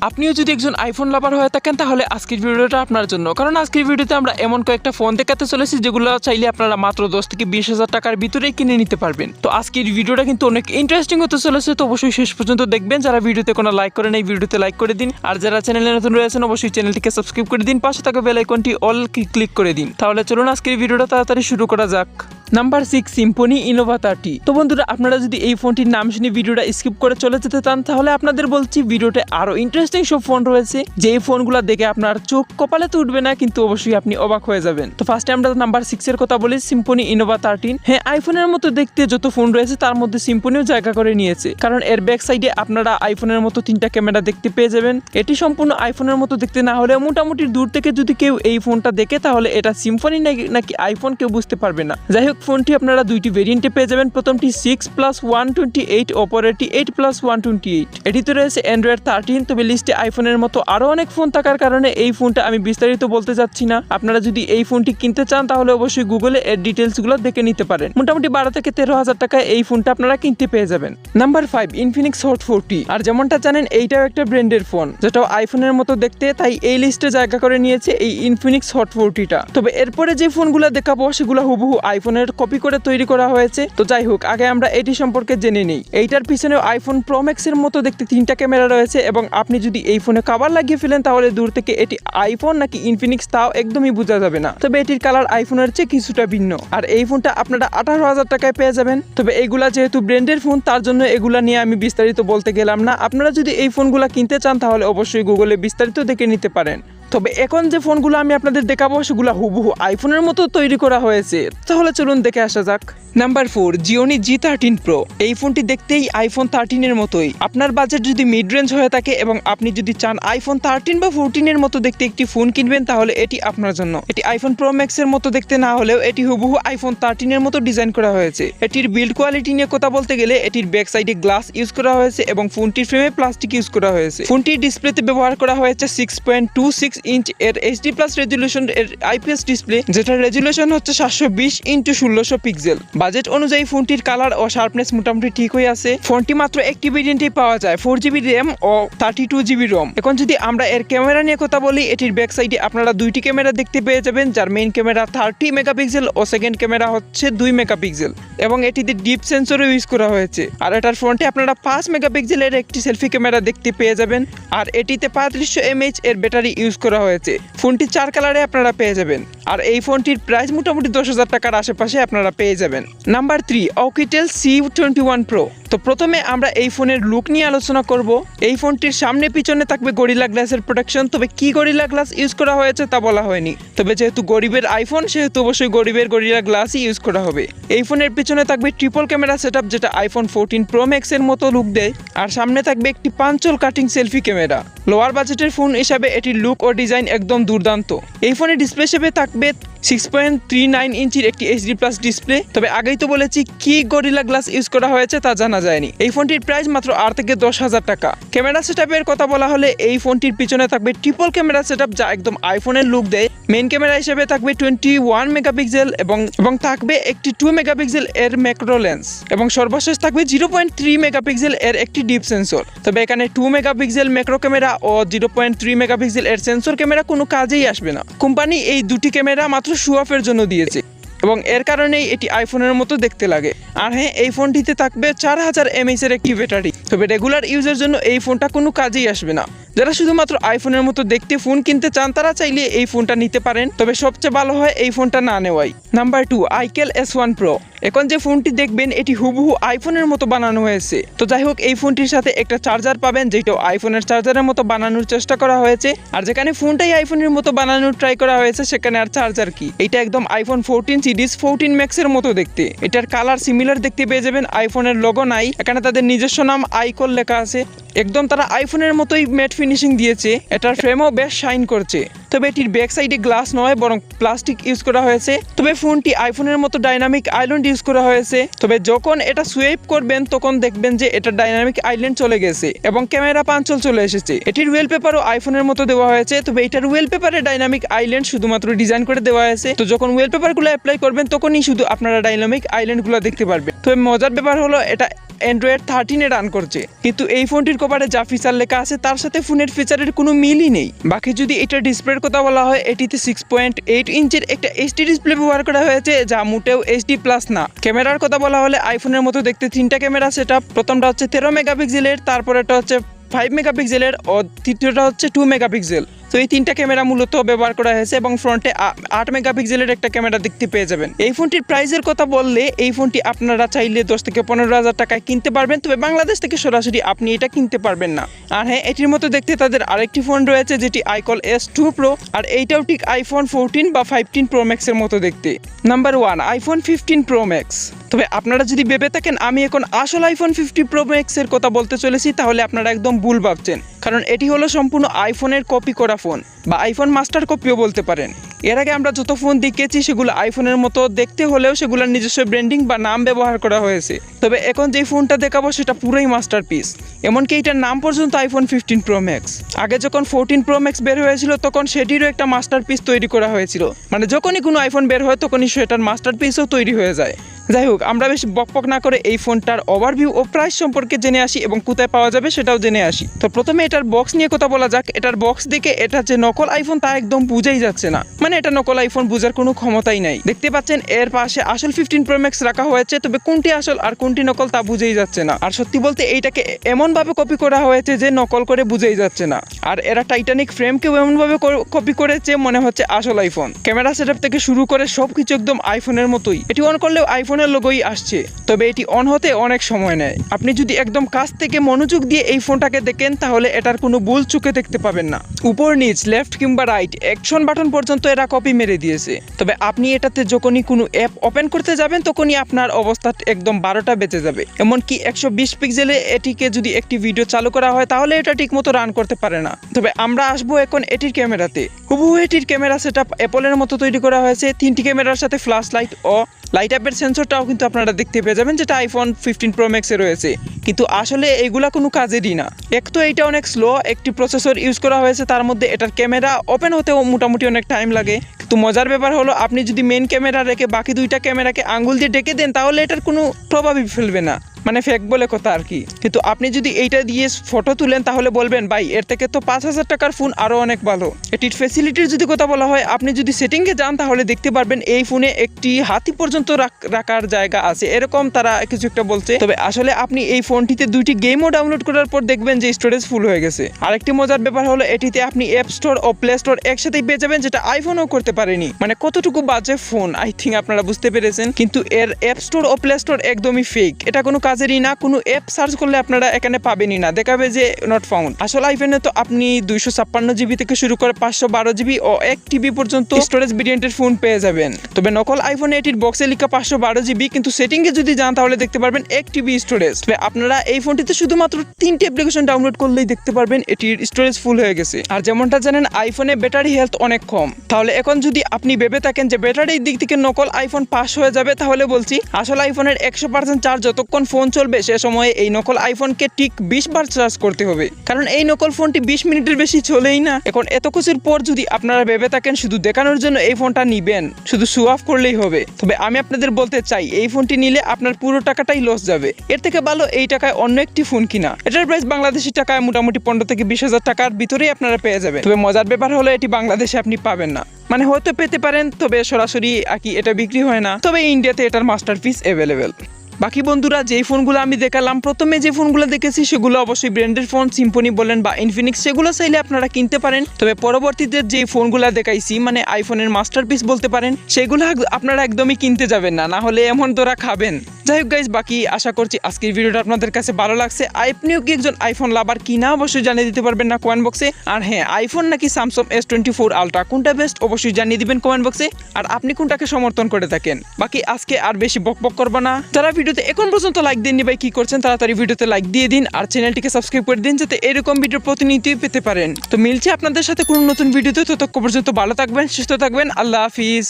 আপনিও যদি একজন আইফোন লাভার হয়ে থাকেন তাহলে আজকের ভিডিওটা আপনার জন্য, কারণ আজকের ভিডিওতে আমরা এমন কয়েকটা ফোন দেখাতে চলেছি যেগুলো চাইলে আপনারা মাত্র 10 থেকে 20,000 টাকার ভিতরেই কিনে নিতে পারবেন। তো আজকের ভিডিওটা কিন্তু অনেক ইন্টারেস্টিং হতে চলেছে, তো অবশ্যই শেষ পর্যন্ত দেখবেন। যারা ভিডিওতে কোনো লাইক করেন এই ভিডিওতে লাইক করে দিন, আর যারা চ্যানেলে নতুন রয়েছেন অবশ্যই চ্যানেলটিকে সাবস্ক্রাইব করে দিন, পাশে থাকা বেল আইকনটি অল ক্লিক করে দিন। তাহলে চলুন আজকের ভিডিওটা তাড়াতাড়ি শুরু করা যাক। Number 6, Symphony Innova 30। তো বন্ধুরা, আপনারা যদি এই ফোনটির নাম শুনে ভিডিওটা স্কিপ করে চলে যেতে চান তাহলে আপনাদের বলছি ভিডিওতে আরো ইন্টারেস্টিং সব ফোন রয়েছে, যে এই ফোনগুলো দেখে আপনার চোখ কপালে তো উঠবে না, কিন্তু অবশ্যই আপনি অবাক হয়ে যাবেন। তো ফার্স্টে আমরা নাম্বার 6 এর কথা বলি, সিম্ফনি ইনোভা 13। হ্যাঁ, আইফোনের মতো দেখতে যত ফোন রয়েছে তার মধ্যে সিম্ফনিও জায়গা করে নিয়েছে, কারণ এর ব্যাক সাইডে আপনারা আইফোনের মতো 3টা ক্যামেরা দেখতে পেয়ে যাবেন। এটি সম্পূর্ণ আইফোনের মতো দেখতে না হলেও মোটামুটি দূর থেকে যদি কেউ এই ফোনটা দেখে তাহলে এটা সিম্ফনি নাকি আইফোন কেউ বুঝতে পারবে না। যাই হোক, ফোনটি আপনারা দুইটি ভেরিয়েন্টে পেয়ে যাবেন। প্রথমটি 6+128, অপরেরটি 8+128। এটিতে রয়েছে অ্যান্ড্রয়েড 13। তবে লিস্টে আইফোনের মতো আরো অনেক ফোন থাকার কারণে এই ফোনটা আমি বিস্তারিত বলতে যাচ্ছি না। আপনারা যদি এই ফোনটি কিনতে চান তাহলে অবশ্যই গুগলে এর ডিটেলস গুলো দেখে নিতে পারেন। মোটামুটি 12 থেকে 13,000 টাকায় এই ফোনটা আপনারা কিনতে পেয়ে যাবেন। Number 5, Infinix hot 40। আর যেমনটা জানেন এইটাও একটা ব্র্যান্ডের ফোন, যেটাও আইফোনের মতো দেখতে, তাই এই লিস্টে জায়গা করে নিয়েছে এই ইনফিনিক্স হট 40টা। তবে এরপরে যে ফোনগুলো দেখাবো সেগুলো হুবহু আইফোনের কপি করে তৈরি করা হয়েছে। তো যাই হোক, আগে আমরা এটি সম্পর্কে জেনে নিই। এইটার পিছনে আইফোন প্রো ম্যাক্স এর মতো দেখতে 3টা ক্যামেরা রয়েছে, এবং আপনি যদি এই ফোনে কভার লাগিয়ে ফেলেন তাহলে দূর থেকে এটি আইফোন নাকি ইনফিনিক্স তাও একদমই বোঝা যাবে না। তবে এটির কালার আইফোনের চেয়ে কিছুটা ভিন্ন। আর এই ফোনটা আপনারা 18,000 টাকায় পেয়ে যাবেন। তবে এইগুলা যেহেতু ব্র্যান্ডের ফোন তার জন্য এগুলা নিয়ে আমি বিস্তারিত বলতে গেলাম না। আপনারা যদি এই ফোনগুলা কিনতে চান তাহলে অবশ্যই গুগলে বিস্তারিত দেখে নিতে পারেন। তবে এখন যে ফোনগুলো আমি আপনাদের দেখাবো সেগুলো হুবহু আইফোনের মতো তৈরি করা হয়েছে। তাহলে চলুন দেখে আসা যাক। Number 4, Gionee G13 Pro। এই ফোনটি দেখতেই আইফোন 13 এর মতোই। আপনার বাজেট যদি মিড রেঞ্জ হয়ে থাকে এবং আপনি যদি চান আইফোন 13 বা 14 এর মতো দেখতে একটি ফোন কিনবেন তাহলে এটি আপনার জন্য। এটি আইফোন প্রো ম্যাক্স এর মতো দেখতে না হলেও এটি হুবহু আইফোন 13 এর মতো ডিজাইন করা হয়েছে। এটির বিল্ড কোয়ালিটি নিয়ে কথা বলতে গেলে এটির ব্যাক সাইডে গ্লাস ইউজ করা হয়েছে এবং ফোনটির ফ্রেমে প্লাস্টিক ইউজ করা হয়েছে। ফোনটির ডিসপ্লেতে ব্যবহার করা হয়েছে 6.26 ইঞ্চ এর HD+ রেজুলেশন এর IPS ডিসপ্লে, যেটার রেজুলেশন হচ্ছে 720x1600 পিক্সেল। বাজেট অনুযায়ী ফোনটির কালার ও শার্পনেস মোটামুটি ঠিকই আছে। ফোনটি মাত্র একটি ভেরিয়েন্টে পাওয়া যায়, 4GB RAM ও 32GB ROM। এখন যদি আমরা এর ক্যামেরা নিয়ে কথা বলি, এটির ব্যাক সাইডে আপনারা দুইটি ক্যামেরা দেখতে পেয়ে যাবেন, যার মেইন ক্যামেরা 30 মেগাপিক্সেল ও সেকেন্ড ক্যামেরা হচ্ছে 2 মেগাপিক্সেল, এবং এটিতে ডিপ সেন্সরও ইউজ করা হয়েছে। আর এটার ফ্রন্টে আপনারা 5 মেগাপিক্সেলের একটি সেলফি ক্যামেরা দেখতে পেয়ে যাবেন, আর এটিতে 3500 mAh এর ব্যাটারি ইউজ করা হয়েছে। ফোনটি 4 কালারে আপনারা পেয়ে যাবেন, আর এই ফোনটির প্রাইস মোটামুটি 10,000 টাকার আশেপাশে আপনারা পেয়ে যাবেন। Number 3, Oukitel C21 Pro। তো প্রথমে আমরা এই ফোনের লুক নিয়ে আলোচনা করব। এই ফোনটির সামনে পিছনে থাকবে গরিলা গ্লাসের প্রোটেকশন, তবে কি গরিলা গ্লাস ইউজ করা হয়েছে তা বলা হয়নি। তবে যেহেতু গরিবের আইফোন সেহেতু অবশ্যই গরিবের গরিলা গ্লাসই ইউজ করা হবে। এই ফোনের পিছনে থাকবে ট্রিপল ক্যামেরা সেটআপ, যেটা আইফোন 14 প্রো ম্যাক্স এর মতো লুক দেয়, আর সামনে থাকবে একটি পাঞ্চল কাটিং সেলফি ক্যামেরা। লোয়ার বাজেটের ফোন হিসাবে এটির লুক ও ডিজাইন একদম দুর্দান্ত। এই ফোনের ডিসপ্লে হিসেবে থাকবে 6.39 ইঞ্চির একটি HD+ ডিসপ্লে। তবে আগেই তো বলেছি কি গরিলা গ্লাস ইউজ করা হয়েছে তা জানা যায়নি। এই ফোনটির প্রাইস মাত্র 8 থেকে 10,000 টাকা। ক্যামেরা সেটআপের কথা বলা হলে এই ফোনটির পিছনে থাকবে ট্রিপল ক্যামেরা সেটআপ, যা একদম আইফোনের লুক দেয়। মেইন ক্যামেরা হিসেবে থাকবে 21 মেগাপিক্সেল এবং থাকবে একটি 2 মেগাপিক্সেল এর ম্যাক্রো লেন্স, এবং সর্বশেষ থাকবে 0.3 মেগাপিক্সেল এর একটি ডিপ সেন্সর। তবে এখানে 2 মেগাপিক্সেল ম্যাক্রো ক্যামেরা ও 0.3 মেগাপিক্সেল এর সেন্সর ক্যামেরা কোনো কাজেই আসবে না। কোম্পানি এই দুটি ক্যামেরা মাত্র শো অফের জন্য দিয়েছে, এবং এর কারণেই এটি আইফোনের মতো দেখতে লাগে। আর হ্যাঁ, এই ফোনটিতে থাকবে 4000 mAh এর একটি ব্যাটারি। তবে রেগুলার ইউজের জন্য এই ফোনটা কোনো কাজেই আসবে না। যারা শুধুমাত্র আইফোনের মতো দেখতে ফোন কিনতে চান তারা চাইলে এই ফোনটা নিতে পারেন, তবে সবচেয়ে ভালো হয় এই ফোনটা না নেওয়াই। Number 2, iQEL S1 Pro। এখন যে ফোনটি দেখবেন এটি হুবহু আইফোনের মতো বানানো হয়েছে। তো যাই হোক, এই ফোনটির সাথে একটা চার্জার পাবেন, যেটা আইফোনের চার্জারের মতো বানানোর চেষ্টা করা হয়েছে। আর যেখানে ফোনটাই আইফোনের মতো বানানোর ট্রাই করা হয়েছে সেখানে আর চার্জার কি, এটা একদম আইফোন 14 সিরিজ 14 ম্যাক্স এর মতো দেখতে। এটার কালার সিমিলার দেখতে পেয়ে যাবেন, আইফোনের লোগো নাই, এখানে তাদের নিজস্ব নাম iQEL লেখা আছে। একদম তারা আইফোনের মতোই ম্যাট ফিনিশিং দিয়েছে। এটার ফ্রেমও বেশ শাইন করছে। তবে এটির ব্যাক সাইডে গ্লাস নয় বরং প্লাস্টিক ইউজ করা হয়েছে। তবে ফোনটি আইফোনের মতো ডাইনামিক আইল্যান্ড ইউজ করা হয়েছে। তবে যখন এটা সুইপ করবেন তখন দেখবেন যে এটা ডাইনামিক আইল্যান্ড চলে গেছে এবং ক্যামেরা পাঞ্চল চলে এসেছে। এটির ওয়েলপেপারও আইফোনের মতো দেওয়া হয়েছে। তবে এটার ওয়েলপেপারে ডাইনামিক আইল্যান্ড শুধুমাত্র ডিজাইন করে দেওয়া হয়েছে। তো যখন ওয়েলপেপারগুলো অ্যাপ্লাই করবেন তখনই শুধু আপনারা ডাইনামিক আইল্যান্ডগুলো দেখতে পারবেন। তবে মজার ব্যাপার হলো এটা অ্যান্ড্রয়েড 13-এ রান করছে, কিন্তু এই ফোনটির কভারে যা ফিচার লেখা আছে তার সাথে ফোনের ফিচারের কোনো মিলই নেই। বাকি যদি এটার ডিসপ্লের কথা বলা হয়, এটিতে 6.8 ইঞ্চের একটা এইচডি ডিসপ্লে ব্যবহার করা হয়েছে, যা মোটেও এইচডি প্লাস না। ক্যামেরার কথা বলা হলে আইফোনের মতো দেখতে 3টা ক্যামেরা সেটআপ। প্রথমটা হচ্ছে 13 মেগাপিক্সেলের, তারপরেটা হচ্ছে 5 মেগাপিক্সেলের ও তৃতীয়টা হচ্ছে 2 মেগাপিক্সেল। তো এই 3টা ক্যামেরা মূলত ব্যবহার করা হয়েছে এবং ফ্রন্টে 8 মেগাপিক্সেলের একটা ক্যামেরা দেখতে পেয়ে যাবেন। এই ফোনটির প্রাইসের কথা বললে এই ফোনটি আপনারা চাইলে 10 থেকে 15,000 টাকায় কিনতে পারবেন। তবে বাংলাদেশ থেকে সরাসরি আপনি এটা কিনতে পারবেন না। আর হ্যাঁ, এটির মতো দেখতে তাদের আরেকটি ফোন রয়েছে যেটি আইকল S2 Pro, আর এইটাও ঠিক আইফোন 14 বা 15 Pro Max এর মতো দেখতে। Number 1, iPhone 15 Pro Max। তবে আপনারা যদি ভেবে থাকেন আমি এখন আসল আইফোন 50 Pro Max এর কথা বলতে চলেছি, তাহলে আপনারা একদম ভুল ভাবছেন, কারণ এটি হলো সম্পূর্ণ আইফোনের কপি করা ফোন বা আইফোন মাস্টার কপিও বলতে পারেন। এর আগে আমরা যত ফোন দেখেছি সেগুলো আইফোনের মতো দেখতে হলেও সেগুলোর নিজস্ব ব্র্যান্ডিং বা নাম ব্যবহার করা হয়েছে। তবে এখন যে ফোনটা দেখাবো সেটা পুরোই মাস্টারপিস, এমনকি এটার নাম পর্যন্ত আইফোন 15 Pro Max। আগে যখন 14 Pro Max বের হয়েছিল তখন সেটিরও একটা মাস্টারপিস তৈরি করা হয়েছিল, মানে যখনই কোনো আইফোন বের হয় তখনই সেটার মাস্টারপিসও তৈরি হয়ে যায়। যাই হোক, আমরা বেশ বকবক না করে এই ফোনটার ওভারভিউ ও প্রাইস সম্পর্কে জেনে আসি এবং কোথায় পাওয়া যাবে সেটাও জেনে আসি। তো প্রথমে এটার বক্স নিয়ে কথা বলা যাক। এটার বক্স দেখে এটা যে নকল আইফোন তা একদম বুঝাই যাচ্ছে না, মানে এটা নকল আইফোন বোঝার কোনো ক্ষমতাই নাই। দেখতে পাচ্ছেন এর পাশে আসল 15 Pro Max রাখা হয়েছে, তবে কোনটি আসল আর কোনটি নকল তা বুঝেই যাচ্ছে না। আর সত্যি বলতে এইটাকে এমনভাবে কপি করা হয়েছে যে নকল করে বুঝেই যাচ্ছে না। আর এরা টাইটানিক ফ্রেমকেও এমনভাবে কপি করেছে মনে হচ্ছে আসল আইফোন। ক্যামেরা সেটআপ থেকে শুরু করে সবকিছু একদম আইফোনের মতোই। এটি অন করলেও আইফোনের লোগোই আসছে, তবে এটি অন হতে অনেক সময় নেয়। আপনি যদি একদম কাছ থেকে মনোযোগ দিয়ে এই ফোনটাকে দেখেন তাহলে এটার কোনো ভুল চোখে দেখতে পাবেন না। উপর নিচ, লেফট কিংবা রাইট, অ্যাকশন বাটন পর্যন্ত এরা কপি মেরে দিয়েছে। তবে আপনি এটাতে যখনই কোনো অ্যাপ ওপেন করতে যাবেন তখনই আপনার অবস্থা একদম 12টা বেঁচে যাবে। এমনকি 120 পিক্সেলে এটিকে যদি একটি ভিডিও চালু করা হয় তাহলে এটা ঠিকমতো রান করতে পারে না। তবে আমরা আসবো এখন এটির ক্যামেরাতে। হুবহু এটির ক্যামেরা সেটআপ অ্যাপলের মতো তৈরি করা হয়েছে। 3টি ক্যামেরার সাথে ফ্ল্যাশ লাইট ও লাইট অ্যাপের সেন্সরটাও কিন্তু আপনারা দেখতে পেয়ে যাবেন, যেটা আইফোন 15 Pro Max এ রয়েছে। কিন্তু আসলে এগুলা কোনো কাজেরই না। এক তো এইটা অনেক স্লো, একটি প্রসেসর ইউজ করা হয়েছে, তার মধ্যে এটার ক্যামেরা ওপেন হতেও মোটামুটি অনেক টাইম লাগে। কিন্তু মজার ব্যাপার হলো আপনি যদি মেন ক্যামেরা রেখে বাকি 2টা ক্যামেরাকে আঙ্গুল দিয়ে ডেকে দেন তাহলে এটার কোনো প্রভাবই ফেলবে না, মানে ফেক বলে কথা আর কি। কিন্তু আপনি যদি এইটা দিয়ে ফটো তুলেন তাহলে বলবেন ভাই এর থেকে তো 5,000 টাকার ফোন আরও অনেক ভালো। এটির ফ্যাসিলিটির যদি কথা বলা হয়, আপনি যদি সেটিংয়ে যান তাহলে দেখতে পারবেন এই ফোনে একটি হাতি পর্যন্ত রাখার জায়গা আছে, এরকম তারা কিছু একটা বলছে। তবে আসলে আপনি এই ফোনটিতে 2টি গেমও ডাউনলোড করার পর দেখবেন যে স্টোরেজ ফুল হয়ে গেছে। আরেকটি মজার ব্যাপার হলো এটিতে আপনি অ্যাপ স্টোর ও প্লে স্টোর একসাথেই পেয়ে যাবেন, যেটা আইফোনও করতে পারেনি। মানে কতটুকু বাজে ফোন আই থিঙ্ক আপনারা বুঝতে পেরেছেন। কিন্তু এর অ্যাপ স্টোর ও প্লে স্টোর একদমই ফেক, এটা কোনো কাজেরই না। কোনো অ্যাপ সার্চ করলে আপনারা এখানে পাবেনই না, দেখাবে যে নট ফাউন্ড। আসলে আইফোনে তো আপনি 256 জিবি থেকে শুরু করে 512 জিবি ও 1 টিবি পর্যন্ত স্টোরেজ ভেরিয়েন্টের ফোন পেয়ে যাবেন। তবে নকল আইফোনে এটির বক্সে লেখা 512 জিবি, কিন্তু সেটিংয়ে যদি যান তাহলে দেখতে পারবেন 1 টিবি স্টোরেজ। তবে আপনারা এই ফোনটিতে শুধুমাত্র 3টি অ্যাপ্লিকেশন ডাউনলোড করলেই দেখতে পারবেন এটির স্টোরেজ ফুল হয়ে গেছে। আর যেমনটা জানেন আইফোনে ব্যাটারি হেলথ অনেক কম। তাহলে এখন যদি আপনি ভেবে থাকেন যে ব্যাটারির দিক থেকে নকল আইফোন পাস হয়ে যাবে, তাহলে বলছি আসলে আইফোনের 100% চার্জ যতক্ষণ ফোন চলবে সে সময়ে এই নকল আইফোনকে ঠিক 20 বার চার্জ করতে হবে, কারণ এই নকল ফোনটি 20 মিনিটের বেশি চলেই না। এখন এত কিছুর পর যদি আপনারা ভেবে থাকেন শুধু দেখানোর জন্য এই ফোনটা নিবেন, শুধু শো অফ করলেই হবে, তবে আমি আপনাদের বলতে চাই এই ফোনটি নিলে আপনার পুরো টাকাটাই লস যাবে। এর থেকে ভালো এই টাকায় অন্য একটি ফোন কিনা। এটার প্রাইস বাংলাদেশি টাকায় মোটামুটি 15 থেকে 20,000 টাকার ভিতরেই আপনারা পেয়ে যাবেন। তবে মজার ব্যাপার হলো এটি বাংলাদেশে আপনি পাবেন না, মানে হয়তো পেতে পারেন তবে সরাসরি এটা বিক্রি হয় না। তবে ইন্ডিয়াতে এটার মাস্টারপিস অ্যাভেলেবেল। বাকি বন্ধুরা যেই ফোনগুলো আমি দেখালাম, প্রথমে যে ফোনগুলো দেখেছি সেগুলো অবশ্যই ব্র্যান্ডের ফোন, সিম্ফনি বলেন বা ইনফিনিক্স, সেগুলো চাইলে আপনারা কিনতে পারেন। তবে পরবর্তীতে যে ফোনগুলো দেখাইছি মানে আইফোনের মাস্টারপিস বলতে পারেন, সেগুলো আপনারা একদমই কিনতে যাবেন না, না হলে এমন ধরা খাবেন। যাই হোক গাইজ, বাকি আশা করছি আজকের ভিডিওটা আপনাদের কাছে ভালো লাগছে। আপনিও কি একজন আইফোন লাভার কি না অবশ্যই জানিয়ে দিতে পারবেন না কমেন্ট বক্সে। আর হ্যাঁ, আইফোন নাকি স্যামসাং S24 আলট্রা কোনটা বেস্ট অবশ্যই জানিয়ে দিবেন কমেন্ট বক্সে। আর আপনি কোনটাকে সমর্থন করে থাকেন। বাকি আজকে আর বেশি বকবক করবো না। যারা ভিডিওতে এখন পর্যন্ত লাইক দেননি ভাই কি করছেন, তাড়াতাড়ি ভিডিওতে লাইক দিয়ে দিন আর চ্যানেলটিকে সাবস্ক্রাইব করে দিন যাতে এরকম ভিডিও প্রতিনিয়তই পেতে পারেন। তো মিলছে আপনাদের সাথে কোনো নতুন ভিডিওতে, ততক্ষণ পর্যন্ত ভালো থাকবেন, সুস্থ থাকবেন, আল্লাহ হাফিজ।